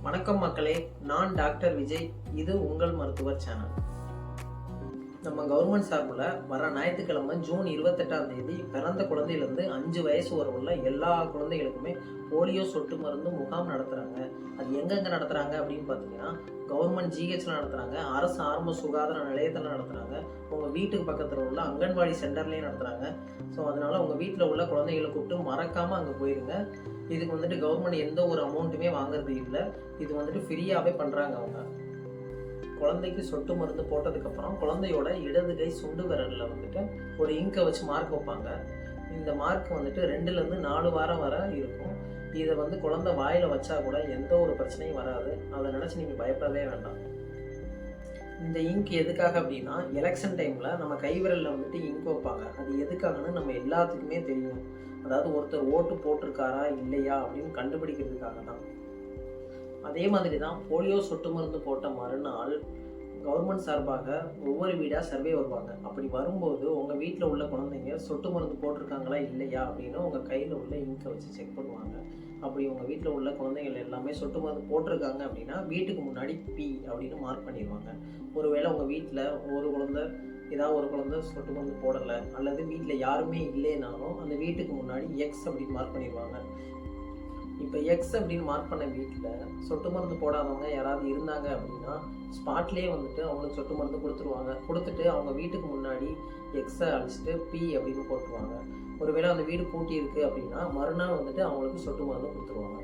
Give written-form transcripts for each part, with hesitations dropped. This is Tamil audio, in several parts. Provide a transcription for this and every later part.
வணக்கம் மக்களே, நான் டாக்டர் விஜய். இது உங்கள் மருத்துவர் சேனல். நம்ம கவர்மெண்ட் சார்பில் வர ஞாயிற்றுக்கிழமை ஜூன் 28ஆம் தேதி பிறந்த குழந்தையிலேருந்து 5 வயசு வரை உள்ள எல்லா குழந்தைகளுக்குமே போலியோ சொட்டு மருந்து முகாம் நடத்துகிறாங்க. அது எங்கெங்கே நடத்துகிறாங்க அப்படின்னு பார்த்தீங்கன்னா, கவர்மெண்ட் ஜிஹெச்சில் நடத்துகிறாங்க, அரசு ஆரம்ப சுகாதார நிலையத்தில் நடத்துகிறாங்க, உங்கள் வீட்டுக்கு பக்கத்தில் உள்ள அங்கன்வாடி சென்டர்லேயும் நடத்துகிறாங்க. ஸோ அதனால் உங்கள் வீட்டில் உள்ள குழந்தைகளை கூப்பிட்டு மறக்காமல் அங்கே போயிருங்க. இதுக்கு கவர்மெண்ட் எந்த ஒரு அமௌண்ட்டுமே வாங்குறது இல்லை. இது ஃப்ரீயாகவே பண்ணுறாங்க. அவங்க குழந்தைக்கு சொட்டு மருந்து போட்டதுக்கப்புறம் குழந்தையோட இடது கை சுண்டு விரலில் ஒரு இங்கை வச்சு மார்க் வைப்பாங்க. இந்த மார்க் 2லேருந்து 4 வாரம் வரை இருக்கும். இதை குழந்தை வாயில் வச்சா கூட எந்த ஒரு பிரச்சனையும் வராது. அதை நினச்சி நீங்கள் பயப்படவே வேண்டாம். இந்த இங்க் எதுக்காக அப்படின்னா, எலெக்ஷன் டைமில் நம்ம கைவிரலில் இங்க் வைப்பாங்க. அது எதுக்காகன்னு நம்ம எல்லாத்துக்குமே தெரியும். அதாவது ஒருத்தர் ஓட்டு போட்டிருக்காரா இல்லையா அப்படின்னு கண்டுபிடிக்கிறதுக்காக தான். அதே மாதிரி தான் போலியோ சொட்டு மருந்து போட்ட மறுநாள் கவர்மெண்ட் சார்பாக ஒவ்வொரு வீடாக சர்வே வருவாங்க. அப்படி வரும்போது உங்கள் வீட்டில் உள்ள குழந்தைங்க சொட்டு மருந்து போட்டிருக்காங்களா இல்லையா அப்படின்னு உங்கள் கையில் உள்ள இங்கை வச்சு செக் பண்ணுவாங்க. அப்படி உங்கள் வீட்டில் உள்ள குழந்தைகள் எல்லாமே சொட்டு மருந்து போட்டிருக்காங்க அப்படின்னா வீட்டுக்கு முன்னாடி பி அப்படின்னு மார்க் பண்ணிடுவாங்க. ஒருவேளை உங்கள் வீட்டில் ஒரு குழந்தை சொட்டு மருந்து போடலை அல்லது வீட்டில் யாருமே இல்லைனாலும் அந்த வீட்டுக்கு முன்னாடி எக்ஸ் அப்படின்னு மார்க் பண்ணிடுவாங்க. இப்போ எக்ஸ் அப்படின்னு மார்க் பண்ண வீட்டில் சொட்டு மருந்து போடாதவங்க யாராவது இருந்தாங்க அப்படின்னா ஸ்பாட்லேயே அவங்களுக்கு சொட்டு மருந்து கொடுத்துட்டு அவங்க வீட்டுக்கு முன்னாடி எக்ஸை அழிச்சிட்டு பி அப்படின்னு போட்டுருவாங்க. ஒருவேளை அந்த வீடு பூட்டி இருக்குது அப்படின்னா மறுநாள் அவங்களுக்கு சொட்டு மருந்து கொடுத்துருவாங்க.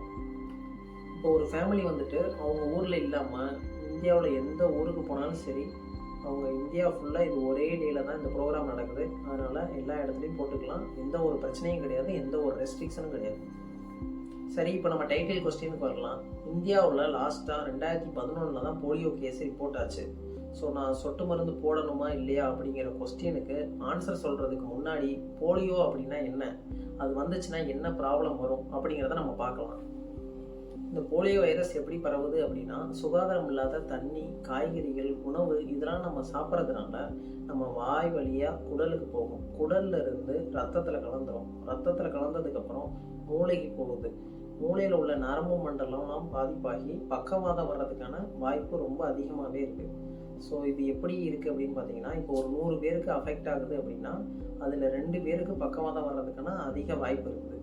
இப்போ ஒரு ஃபேமிலி அவங்க ஊரில் இல்லாமல் இந்தியாவில் எந்த ஊருக்கு போனாலும் சரி, அவங்க இந்தியா ஃபுல்லாக இது ஒரே டேயில் தான் இந்த ப்ரோக்ராம் நடக்குது. அதனால் எல்லா இடத்துலையும் போட்டுக்கலாம். எந்த ஒரு பிரச்சனையும் கிடையாது, எந்த ஒரு ரெஸ்ட்ரிக்ஷனும் கிடையாது. சரி, இப்போ நம்ம டைட்டில் கொஸ்டினுக்கு வரலாம். இந்தியாவில் லாஸ்ட்டாக 2011 தான் போலியோ கேஸ் ரிப்போர்ட் ஆச்சு. ஸோ நான் சொட்டு மருந்து போடணுமா இல்லையா அப்படிங்கிற கொஸ்டினுக்கு ஆன்சர் சொல்கிறதுக்கு முன்னாடி போலியோ அப்படின்னா என்ன, அது வந்துச்சுன்னா என்ன ப்ராப்ளம் வரும் அப்படிங்கிறத நம்ம பார்க்கலாம். இந்த போலியோ வைரஸ் எப்படி பரவுது அப்படின்னா, சுகாதாரம் இல்லாத தண்ணி, காய்கறிகள், உணவு இதெல்லாம் நம்ம சாப்பிட்றதுனால நம்ம வாய் வழியாக குடலுக்கு போகும். குடல்ல இருந்து ரத்தத்தில் கலந்துரும். ரத்தத்தில் கலந்ததுக்கப்புறம் மூளைக்கு போகுது. மூளையில் உள்ள நரம்பு மண்டலம்லாம் பாதிப்பாகி பக்கவாதம் வர்றதுக்கான வாய்ப்பு ரொம்ப அதிகமாகவே இருக்குது. ஸோ இது எப்படி இருக்குது அப்படின்னு பார்த்தீங்கன்னா, இப்போ ஒரு 100 பேருக்கு அஃபெக்ட் ஆகுது அப்படின்னா அதில் 2 பேருக்கு பக்கவாதம் வர்றதுக்கான அதிக வாய்ப்பு இருக்குது.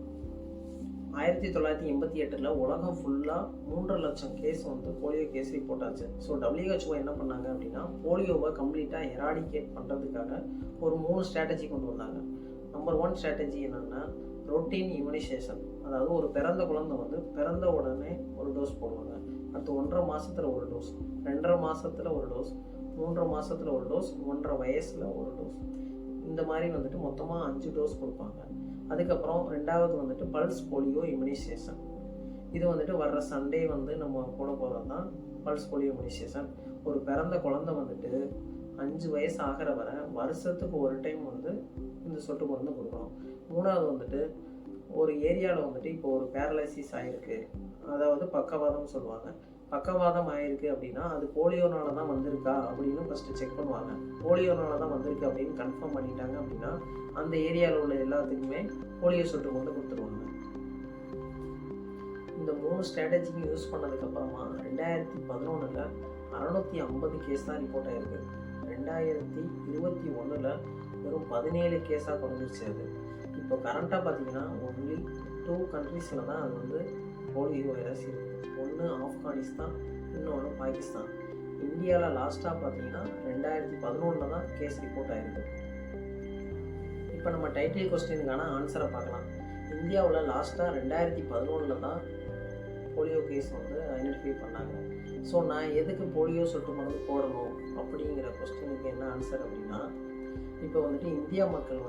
1988 உலகம் ஃபுல்லாக 3 லட்சம் கேஸ் போலியோ கேஸ் ரிப்போர்ட் ஆச்சு. ஸோ WHO என்ன பண்ணாங்க அப்படின்னா, போலியோவை கம்ப்ளீட்டாக எராடிகேட் பண்ணுறதுக்காக ஒரு 3 ஸ்ட்ராட்டஜி கொண்டு வந்தாங்க. நம்பர் 1 ஸ்ட்ராட்டஜி என்னென்னா ரொட்டீன் இம்யூனைசேஷன். அதாவது ஒரு பிறந்த குழந்தை பிறந்த உடனே ஒரு டோஸ் போடுவாங்க. அடுத்து 1.5 மாதத்தில் ஒரு டோஸ், 2.5 மாதத்தில் ஒரு டோஸ், 3 மாதத்தில் ஒரு டோஸ், 1.5 வயசில் ஒரு டோஸ். இந்த மாதிரி மொத்தமாக 5 டோஸ் கொடுப்பாங்க. அதுக்கப்புறம் 2வது பல்ஸ் போலியோ இம்யூனைசேஷன். இது வர்ற சண்டே நம்ம போட போகிறது தான் பல்ஸ் போலியோ இம்யூனைசேஷன். ஒரு பிறந்த குழந்தை 5 வயசு ஆகிற வரை வருஷத்துக்கு ஒரு டைம் இந்த சொட்டு மருந்து கொடுக்கணும். 3வது ஒரு ஏரியாவில் இப்போ ஒரு பேரலைசிஸ் ஆகிருக்கு, அதாவது பக்கவாதம் சொல்லுவாங்க. பக்கவாதம் ஆகிருக்கு அப்படின்னா அது போலியோனால தான் வந்திருக்கா அப்படின்னு ஃபஸ்ட்டு செக் பண்ணுவாங்க. போலியோனால தான் வந்திருக்கு அப்படின்னு கன்ஃபார்ம் பண்ணிட்டாங்க அப்படின்னா அந்த ஏரியாவில் உள்ள எல்லாத்துக்குமே போலியோ சொட்டு மருந்து கொடுத்துருவாங்க. இந்த 3 ஸ்ட்ராட்டஜியும் யூஸ் பண்ணதுக்கப்புறமா 2011 650 கேஸ் தான் ரிப்போர்ட் ஆகிருக்கு. 2021 வெறும் 17 கேஸாக குறைஞ்சிருச்சு. அது இப்போ கரண்ட்டாக பார்த்தீங்கன்னா ஒன்லி 2 கண்ட்ரீஸில் தான் அது போலியோ வைரஸ் இருக்குது. ஒன்று ஆப்கானிஸ்தான், இன்னொன்று பாகிஸ்தான். இந்தியாவில் லாஸ்ட்டாக பார்த்தீங்கன்னா 2011 தான் கேஸ் ரிப்போர்ட் ஆகிருக்கு. இப்போ நம்ம டைட்டில் கொஸ்டினுக்கான ஆன்சரை பார்க்கலாம். இந்தியாவில் லாஸ்ட்டாக 2011 தான் போலியோ கேஸ் ஐடென்டிஃபை பண்ணாங்க. ஸோ நான் எதுக்கு போலியோ சொட்டு மருந்து போடணும் அப்படிங்கிற கொஸ்டினுக்கு என்ன ஆன்சர் அப்படின்னா, இப்போ இந்தியா மக்கள்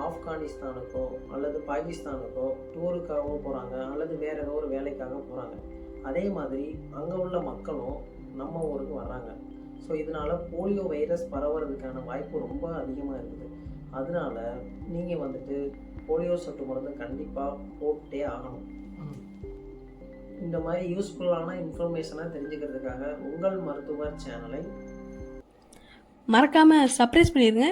ஆப்கானிஸ்தானுக்கோ அல்லது பாகிஸ்தானுக்கோ டூருக்காகவோ போகிறாங்க, அல்லது வேறு ஏதோ ஒரு வேலைக்காக போகிறாங்க. அதே மாதிரி அங்கே உள்ள மக்களும் நம்ம ஊருக்கு வர்றாங்க. ஸோ இதனால் போலியோ வைரஸ் பரவுறதுக்கான வாய்ப்பு ரொம்ப அதிகமாக இருக்குது. அதனால நீங்கள் போலியோ சொட்டு மருந்து கண்டிப்பாக போட்டே ஆகணும். இந்த மாதிரி யூஸ்ஃபுல்லான இன்ஃபர்மேஷனாக தெரிஞ்சுக்கிறதுக்காக உங்கள் மருத்துவர் சேனலை மறக்காமல் சப்ஸ்கிரைப் பண்ணிடுங்க.